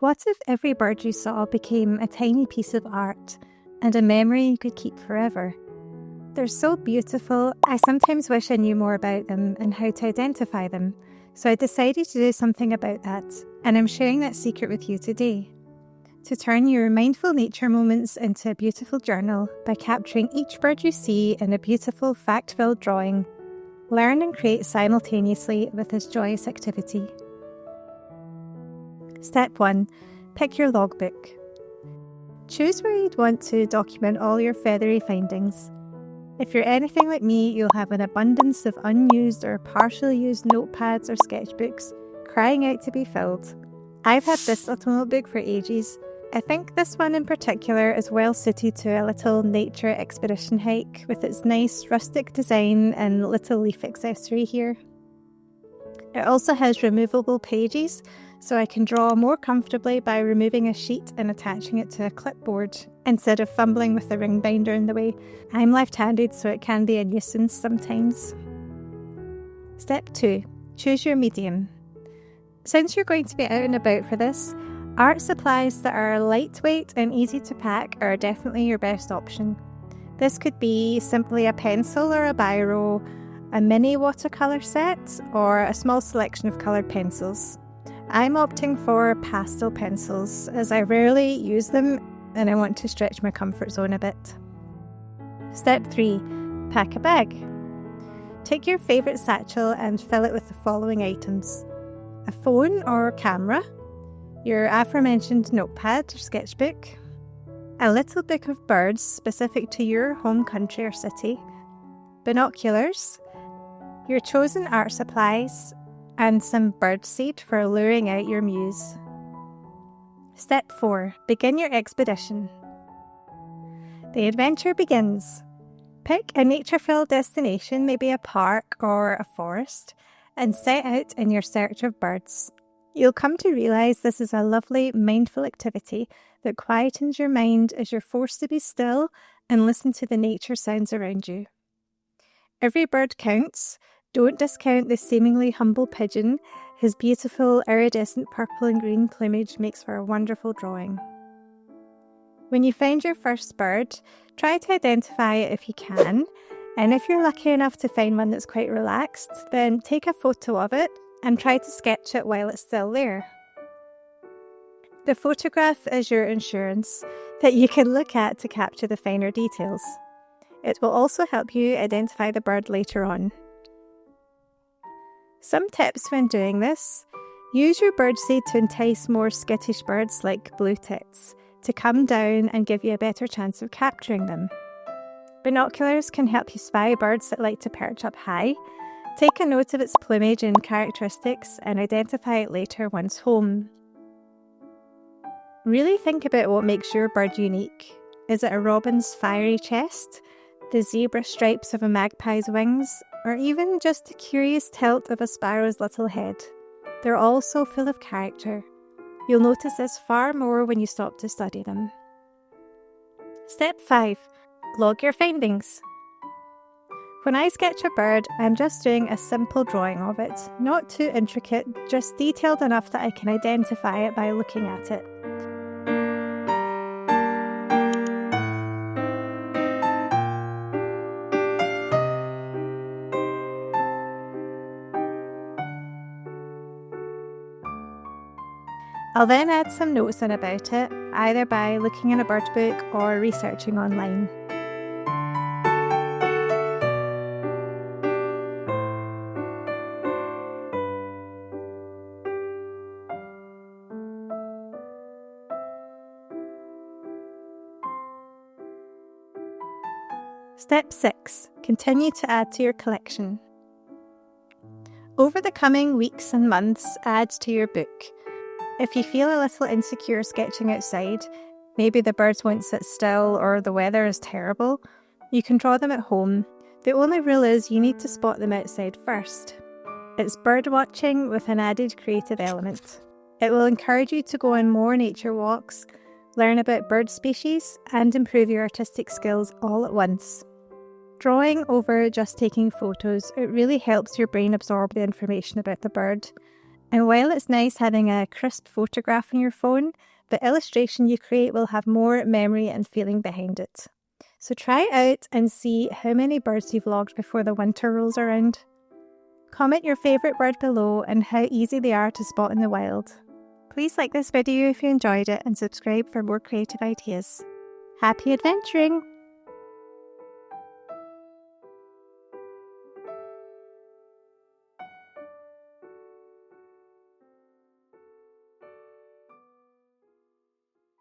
What if every bird you saw became a tiny piece of art and a memory you could keep forever? They're so beautiful, I sometimes wish I knew more about them and how to identify them. So I decided to do something about that, and I'm sharing that secret with you today. To turn your mindful nature moments into a beautiful journal by capturing each bird you see in a beautiful fact-filled drawing, learn and create simultaneously with this joyous activity. Step 1. Pick your logbook. Choose where you'd want to document all your feathery findings. If you're anything like me, you'll have an abundance of unused or partially used notepads or sketchbooks crying out to be filled. I've had this little notebook for ages. I think this one in particular is well suited to a little nature expedition hike with its nice rustic design and little leaf accessory here. It also has removable pages, so I can draw more comfortably by removing a sheet and attaching it to a clipboard instead of fumbling with the ring binder in the way. I'm left-handed, so it can be a nuisance sometimes. Step 2. Choose your medium. Since you're going to be out and about for this, art supplies that are lightweight and easy to pack are definitely your best option. This could be simply a pencil or a biro, a mini watercolour set, or a small selection of coloured pencils. I'm opting for pastel pencils as I rarely use them and I want to stretch my comfort zone a bit. Step 3. Pack a bag. Take your favourite satchel and fill it with the following items: a phone or camera, your aforementioned notepad or sketchbook, a little book of birds specific to your home country or city, binoculars, your chosen art supplies, and some birdseed for luring out your muse. Step 4. Begin your expedition. The adventure begins. Pick a nature-filled destination, maybe a park or a forest, and set out in your search of birds. You'll come to realise this is a lovely, mindful activity that quietens your mind as you're forced to be still and listen to the nature sounds around you. Every bird counts. Don't discount the seemingly humble pigeon. His beautiful iridescent purple and green plumage makes for a wonderful drawing. When you find your first bird, try to identify it if you can, and if you're lucky enough to find one that's quite relaxed, then take a photo of it and try to sketch it while it's still there. The photograph is your insurance that you can look at to capture the finer details. It will also help you identify the bird later on. Some tips when doing this: use your birdseed to entice more skittish birds like blue tits to come down and give you a better chance of capturing them. Binoculars can help you spy birds that like to perch up high. Take a note of its plumage and characteristics and identify it later once home. Really think about what makes your bird unique. Is it a robin's fiery chest, the zebra stripes of a magpie's wings, or even just the curious tilt of a sparrow's little head? They're all so full of character. You'll notice this far more when you stop to study them. Step 5. Log your findings. When I sketch a bird, I'm just doing a simple drawing of it, not too intricate, just detailed enough that I can identify it by looking at it. I'll then add some notes in about it, either by looking in a bird book or researching online. Step 6. Continue to add to your collection. Over the coming weeks and months, add to your book. If you feel a little insecure sketching outside, maybe the birds won't sit still or the weather is terrible, you can draw them at home. The only rule is you need to spot them outside first. It's birdwatching with an added creative element. It will encourage you to go on more nature walks, learn about bird species, and improve your artistic skills all at once. Drawing over just taking photos, it really helps your brain absorb the information about the bird. And while it's nice having a crisp photograph on your phone, the illustration you create will have more memory and feeling behind it. So try it out and see how many birds you've logged before the winter rolls around. Comment your favourite bird below and how easy they are to spot in the wild. Please like this video if you enjoyed it and subscribe for more creative ideas. Happy adventuring!